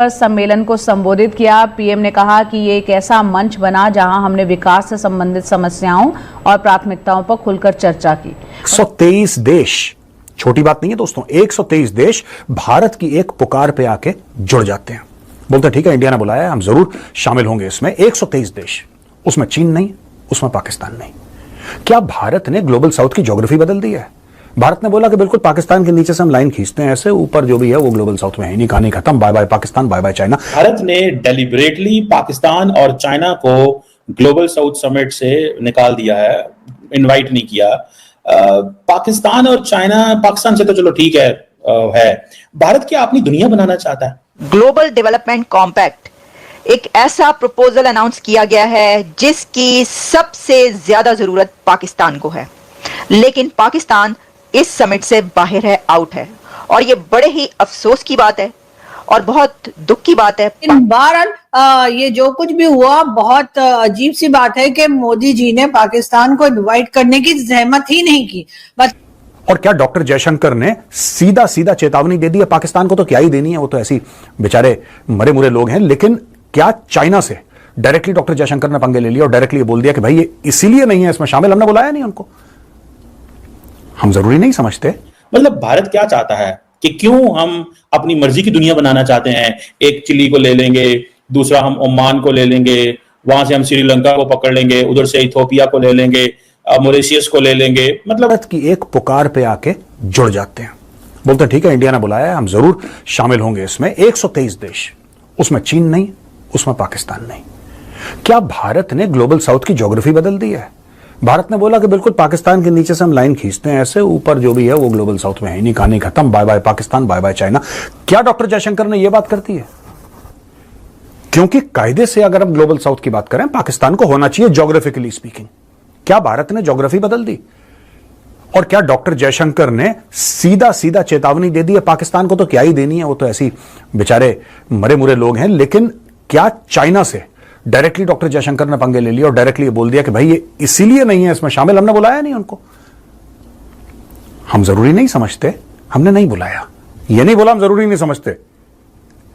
सम्मेलन को संबोधित किया। पीएम ने कहा कि ये एक ऐसा मंच बना जहां हमने विकास से संबंधित समस्याओं और प्राथमिकताओं पर खुलकर चर्चा की। 123 देश, छोटी बात नहीं है दोस्तों, 123 देश भारत की एक पुकार पे आके जुड़ जाते हैं। बोलते ठीक है, इंडिया ने बुलाया है, हम जरूर शामिल होंगे इसमें। 123 देश, उसमें चीन नहीं, उसमें पाकिस्तान नहीं। क्या भारत ने ग्लोबल साउथ की ज्योग्राफी बदल दी है? भारत ने बोला कि बिल्कुल पाकिस्तान के नीचे से हम लाइन खींचते हैं, ऐसे ऊपर जो भी है वो ग्लोबल साउथ में है, नहीं, कहानी खत्म, bye bye Pakistan, bye bye China. Bharat ने डेलिबरेटली पाकिस्तान और चाइना को ग्लोबल साउथ समिट से निकाल दिया है, इनवाइट नहीं किया। पाकिस्तान और चाइना, पाकिस्तान से तो चलो ठीक है, भारत क्या अपनी दुनिया बनाना चाहता है? ग्लोबल डेवलपमेंट कॉम्पैक्ट एक ऐसा प्रपोजल अनाउंस किया गया है जिसकी सबसे ज्यादा जरूरत पाकिस्तान को है, लेकिन पाकिस्तान इस समिट से बाहर है, आउट है, और ये बड़े ही अफसोस की बात है और बहुत दुख की बात है। बहरहाल ये जो कुछ भी हुआ, बहुत अजीब सी बात है कि मोदी जी ने पाकिस्तान को इनवाइट करने की जहमत ही नहीं की। बस और क्या डॉक्टर जयशंकर ने सीधा सीधा चेतावनी दे दी है पाकिस्तान को? तो क्या ही देनी है, वो तो ऐसी बेचारे मरे मुरे लोग हैं। लेकिन क्या चाइना से डायरेक्टली डॉक्टर जयशंकर ने पंगे ले लिया और डायरेक्टली बोल दिया कि भाई ये इसीलिए नहीं है इसमें शामिल, हमने बुलाया नहीं उनको? हम जरूरी नहीं समझते। मतलब भारत क्या चाहता है कि क्यों हम अपनी मर्जी की दुनिया बनाना चाहते हैं? एक चिली को ले लेंगे, दूसरा हम ओमान को ले लेंगे, वहां से हम श्रीलंका को पकड़ लेंगे, उधर से इथोपिया को ले लेंगे, मॉरिशस को ले लेंगे। मतलब भारत की एक पुकार पे आके जुड़ जाते हैं। बोलते ठीक है, इंडिया ने बुलाया है, हम जरूर शामिल होंगे इसमें। 123 देश, उसमें चीन नहीं, उसमें पाकिस्तान नहीं। क्या भारत ने ग्लोबल साउथ की ज्योग्राफी बदल दी है? भारत ने बोला कि बिल्कुल पाकिस्तान के नीचे से हम लाइन खींचते हैं, ऐसे ऊपर जो भी है वो ग्लोबल साउथ में है, नहीं, कहानी खत्म, bye bye Pakistan, bye bye China. क्या डॉक्टर जयशंकर ने यह बात करती है? क्योंकि कायदे से अगर हम ग्लोबल साउथ की बात करें, पाकिस्तान को होना चाहिए ज्योग्राफिकली स्पीकिंग। क्या भारत ने ज्योग्राफी बदल दी? और क्या डॉक्टर जयशंकर ने सीधा सीधा चेतावनी दे दी है पाकिस्तान को? तो क्या ही देनी है, वो तो ऐसी बेचारे मरे मुरे लोग हैं। लेकिन क्या चाइना से डायरेक्टली डॉक्टर जयशंकर ने पंगे ले लिया और डायरेक्टली बोल दिया कि भाई ये इसीलिए नहीं है इसमें शामिल, हमने बुलाया नहीं उनको? हम जरूरी नहीं समझते, हमने नहीं बुलाया। ये नहीं बोला हम जरूरी नहीं समझते,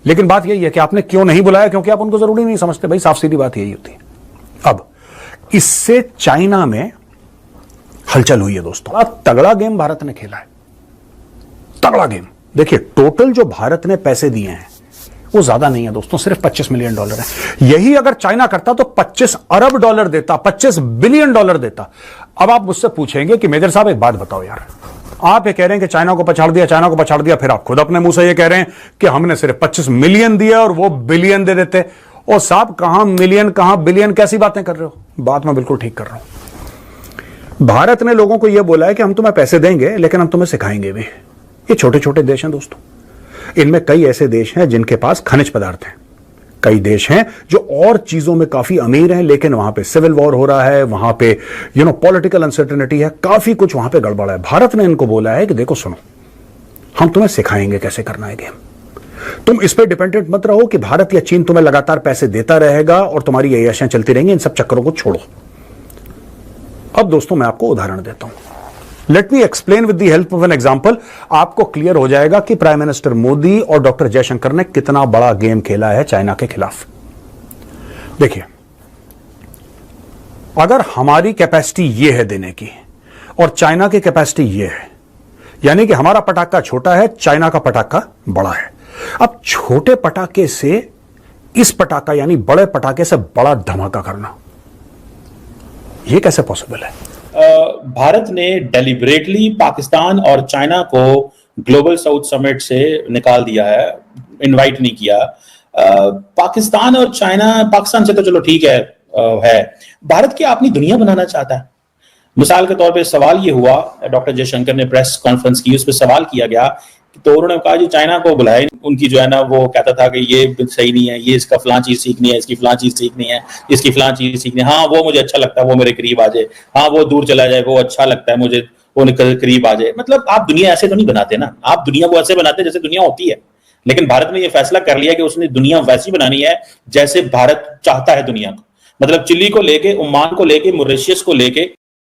लेकिन बात यही है कि आपने क्यों नहीं बुलाया, क्योंकि आप उनको जरूरी नहीं समझते। भाई साफ सीधी बात यही होती है। अब इससे चाइना में हलचल हुई है दोस्तों। तगड़ा गेम भारत ने खेला है, तगड़ा गेम। देखिए, टोटल जो भारत ने पैसे दिए हैं वो ज्यादा नहीं है दोस्तों, सिर्फ $25 मिलियन है। यही अगर चाइना करता तो $25 अरब देता, $25 बिलियन देता। अब आप मुझसे पूछेंगे कि मेजर साहब एक बात बताओ यार, आप ये कह रहे हैं कि चाइना को पछाड़ दिया, चाइना को पछाड़ दिया, फिर आप खुद अपने मुंह से ये कह रहे हैं कि हमने सिर्फ 25 मिलियन दिया और वो बिलियन दे देते। और साहब कहां मिलियन कहां बिलियन, कैसी बातें कर रहे हो? बात मैं बिल्कुल ठीक कर रहा हूं। भारत ने लोगों को यह बोला है कि हम तुम्हें पैसे देंगे लेकिन हम तुम्हें सिखाएंगे भी। ये छोटे छोटे देश हैं दोस्तों, इनमें कई ऐसे देश हैं जिनके पास खनिज पदार्थ हैं, कई देश हैं जो और चीजों में काफी अमीर हैं, लेकिन वहां पे सिविल वॉर हो रहा है, वहां पे पॉलिटिकल अनसर्टेनिटी है, काफी कुछ वहां पे गड़बड़ है। भारत ने इनको बोला है कि देखो सुनो, हम तुम्हें सिखाएंगे कैसे करना है गेम। तुम इस पे डिपेंडेंट मत रहो कि भारत या चीन तुम्हें लगातार पैसे देता रहेगा और तुम्हारी ऐशियां चलती रहेंगी। इन सब चक्करों को छोड़ो। अब दोस्तों मैं आपको उदाहरण देता हूं। Let me explain with the help of an example. आपको क्लियर हो जाएगा कि प्राइम मिनिस्टर मोदी और डॉक्टर जयशंकर ने कितना बड़ा गेम खेला है चाइना के खिलाफ। देखिए, अगर हमारी कैपेसिटी यह है देने की और चाइना की कैपेसिटी यह है, यानी कि हमारा पटाखा छोटा है, चाइना का पटाखा बड़ा है। अब छोटे पटाखे से इस पटाखा यानी बड़े पटाखे से बड़ा धमाका करना, यह कैसे पॉसिबल है? भारत ने डेलिबरेटली पाकिस्तान और चाइना को ग्लोबल साउथ समिट से निकाल दिया है, इनवाइट नहीं किया। पाकिस्तान और चाइना, पाकिस्तान से तो चलो ठीक है, भारत क्या अपनी दुनिया बनाना चाहता है? मिसाल के तौर पे सवाल ये हुआ, डॉक्टर जयशंकर ने प्रेस कॉन्फ्रेंस की, उस पर सवाल किया गया तो उन्होंने कहा जी चाइना को बुलाए, उनकी जो है ना वो कहता था कि ये सही नहीं है, ये इसका फलां चीज सीखनी है, इसकी फलां चीज सीखनी है, इसकी फलां चीज सीखनी है। हाँ वो मुझे अच्छा लगता है, वो मेरे करीब आ जाए, हाँ वो दूर चला जाए, वो अच्छा लगता है मुझे, वो करीब आ जाए। मतलब आप दुनिया ऐसे तो नहीं बनाते ना, आप दुनिया वो ऐसे बनाते जैसे दुनिया होती है। लेकिन भारत ने यह फैसला कर लिया कि उसने दुनिया वैसी बनानी है जैसे भारत चाहता है दुनिया को। मतलब चिली को लेके, ओमान को लेके, मॉरिशस को लेके